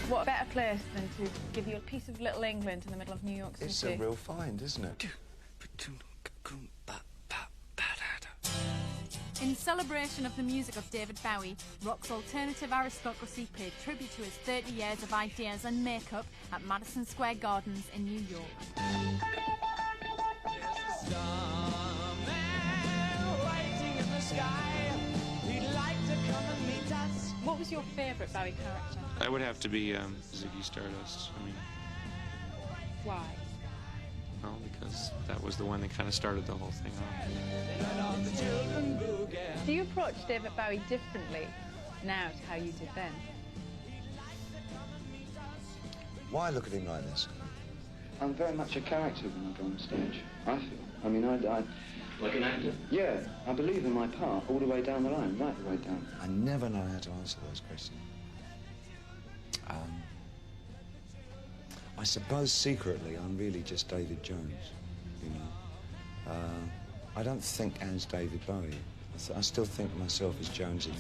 What better place than to give you a piece of Little England in the middle of New York City? It's a real find, isn't it? In celebration of the music of David Bowie, rock's alternative aristocracy paid tribute to his 30 years of ideas and makeup at Madison Square Gardens in New York. What was your favourite Bowie character? I would have to be Ziggy Stardust. I mean, Why? well, because that was the one that kind of started the whole thing off. Do you approach David Bowie differently now to how you did then? Why look at him like this? I'm very much a character when I go on stage, I feel. I mean, I Like an actor? yeah, I believe in my part all the way down the line, right the way down. I never know how to answer those questions. I suppose secretly I'm really just David Jones, you know. I don't think as David Bowie. I still think of myself as Jonesy.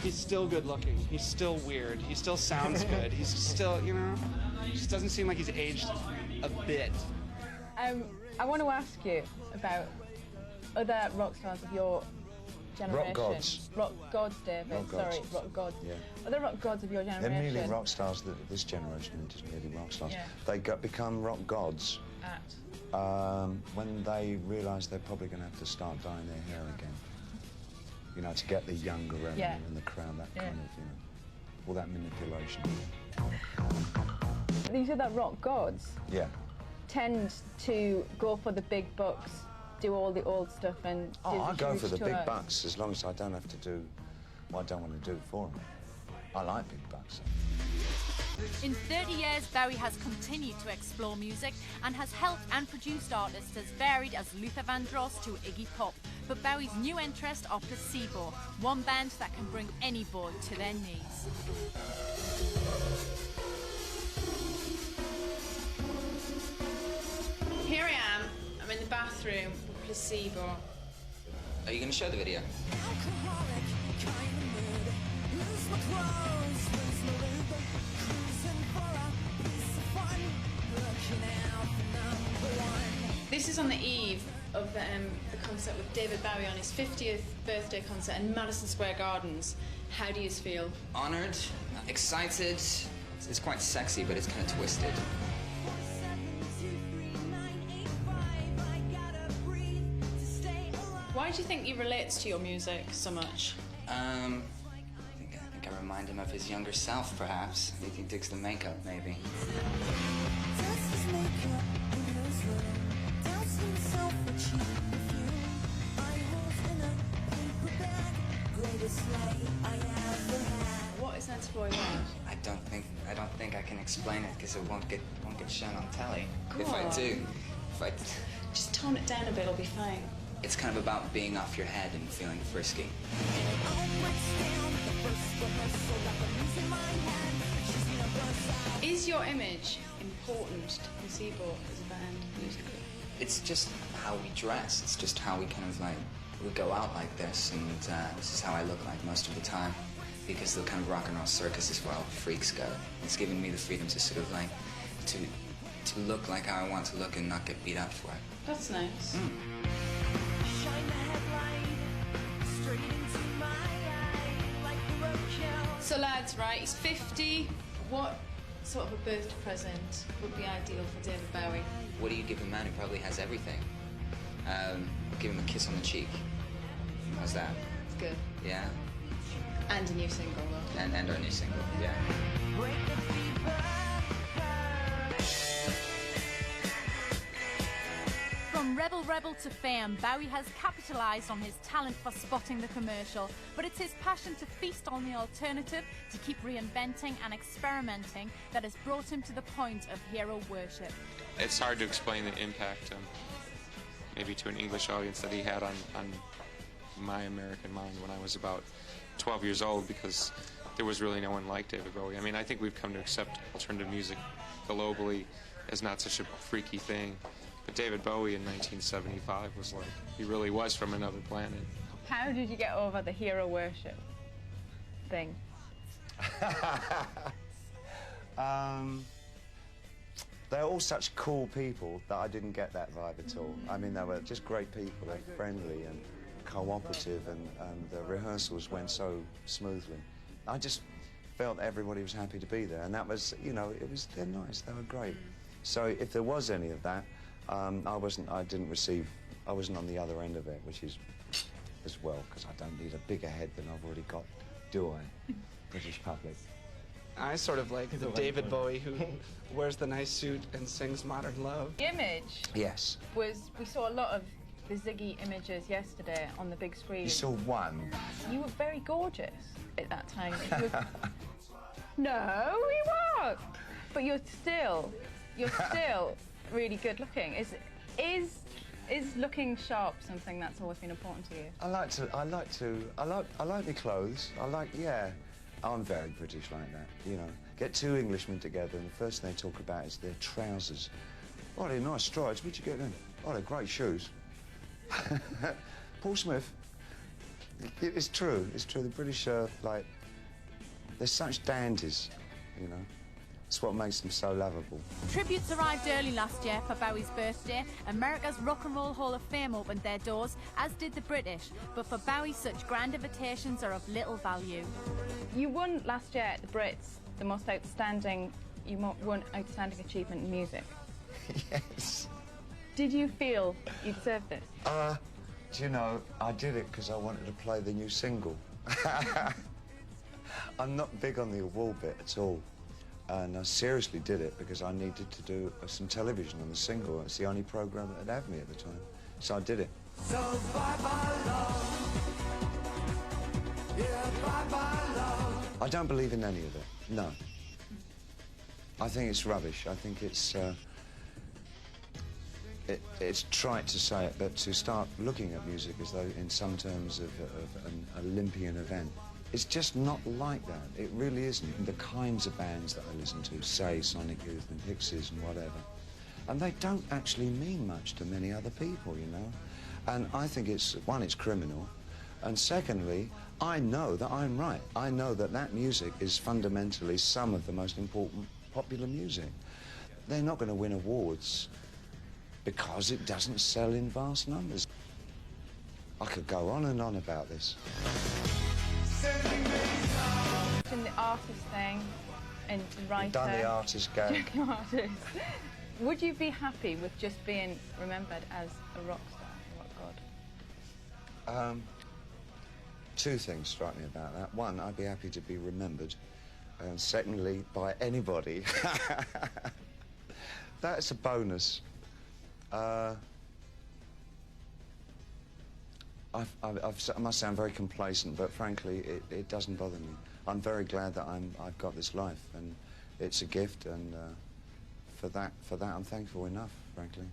He's still good looking. He's still weird. He still sounds good. He's still, you know, he just doesn't seem like he's aged a bit. I want to ask you about other rock stars of your generation. Rock gods. Rock gods, David. Rock gods. Sorry, rock gods. Yeah. Other rock gods of your generation. They're merely rock stars that this generation are just merely rock stars. Yeah. They become rock gods when they realise they're probably going to have to start dyeing their hair again. You know, to get the younger revenue in the crowd, that kind of, you know, all that manipulation. These are the rock gods. Yeah. Tend to go for the big bucks, do all the old stuff and do I go for the tour. big bucks as long as I don't have to do what I don't want to do for them. I like big bucks. In 30 years, Bowie has continued to explore music and has helped and produced artists as varied as Luther Vandross to Iggy Pop. But Bowie's new interest are Placebo, one band that can bring any boy to their knees. Here I am. I'm in the bathroom with Placebo. Are you going to show the video? This is on the eve of the concert with David Bowie on his 50th birthday concert in Madison Square Gardens. How do you feel? Honored, excited. It's quite sexy, but it's kind of twisted. Why do you think he relates to your music so much? I think I remind him of his younger self, perhaps. I think he digs the makeup, maybe. What is Enterboy like? I don't think I can explain it because it won't get shown on telly. If I do, Just tone it down a bit, it'll be fine. it's kind of about being off your head and feeling frisky. Is your image important to Placebo as a band musically? It's just how we dress. It's just how we kind of like, we go out like this, and this is how I look like most of the time, because the kind of rock and roll circus is where all the freaks go. It's given me the freedom to sort of like, to look like how I want to look and not get beat up for it. That's nice. So lads, right, he's 50. What sort of a birthday present would be ideal for David Bowie? What do you give a man who probably has everything? Give him a kiss on the cheek. How's that? It's good. Yeah? And a new single, though. And our new single, yeah. From rebel to fame, Bowie has capitalised on his talent for spotting the commercial, but it's his passion to feast on the alternative, to keep reinventing and experimenting, that has brought him to the point of hero worship. It's hard to explain the impact, maybe to an English audience, that he had on my American mind when I was about 12 years old, because there was really no one like David Bowie. I mean, I think we've come to accept alternative music globally as not such a freaky thing. But David Bowie in 1975 was like, he really was from another planet. How did you get over the hero worship thing? They're all such cool people that I didn't get that vibe at all. I mean, they were just great people. They're friendly and cooperative, and the rehearsals went so smoothly. I just felt everybody was happy to be there, and that was, you know, they're nice, they were great. So if there was any of that, I wasn't on the other end of it, which is as well, because I don't need a bigger head than I've already got, do I, British public? I sort of like the David Bowie who wears the nice suit and sings Modern Love. The image Yes. was, we saw a lot of the Ziggy images yesterday on the big screen. You saw one. You were very gorgeous at that time. No, you weren't. But you're still really good looking. Is looking sharp something that's always been important to you? I like my clothes. Yeah. I'm very British like that, you know. Get two Englishmen together and the first thing they talk about is their trousers. Oh, they're nice strides. Where'd you get them? Oh, they're great shoes. Paul Smith. It's true. It's true. The British are like, they're such dandies, you know. It's what makes them so lovable. Tributes arrived early last year for Bowie's birthday. America's Rock and Roll Hall of Fame opened their doors, as did the British. But for Bowie, such grand invitations are of little value. You won last year at the Brits the most outstanding achievement in music. Yes. Did you feel you deserved this? Do you know, I did it because I wanted to play the new single. I'm not big on the award bit at all. And I seriously did it because I needed to do some television on the single. It's the only programme that would have me at the time. So I did it. So bye-bye love. Yeah, bye-bye love. I don't believe in any of it, no. I think it's rubbish. I think it's trite to say it, but to start looking at music as though in some terms of an Olympian event, it's just not like that. It really isn't. The kinds of bands that I listen to, say Sonic Youth and Pixies and whatever, and they don't actually mean much to many other people, you know? And I think it's criminal, and secondly, I know that I'm right. I know that that music is fundamentally some of the most important popular music. They're not going to win awards because it doesn't sell in vast numbers. I could go on and on about this. In the artist thing and the writer. You've done the artist game. Artist. Would you be happy with just being remembered as a rock star, a rock god? Two things strike me about that. One, I'd be happy to be remembered. And secondly, by anybody. That's a bonus. I must sound very complacent, but frankly, it doesn't bother me. I'm very glad that I've got this life, and it's a gift, and for that I'm thankful enough, frankly.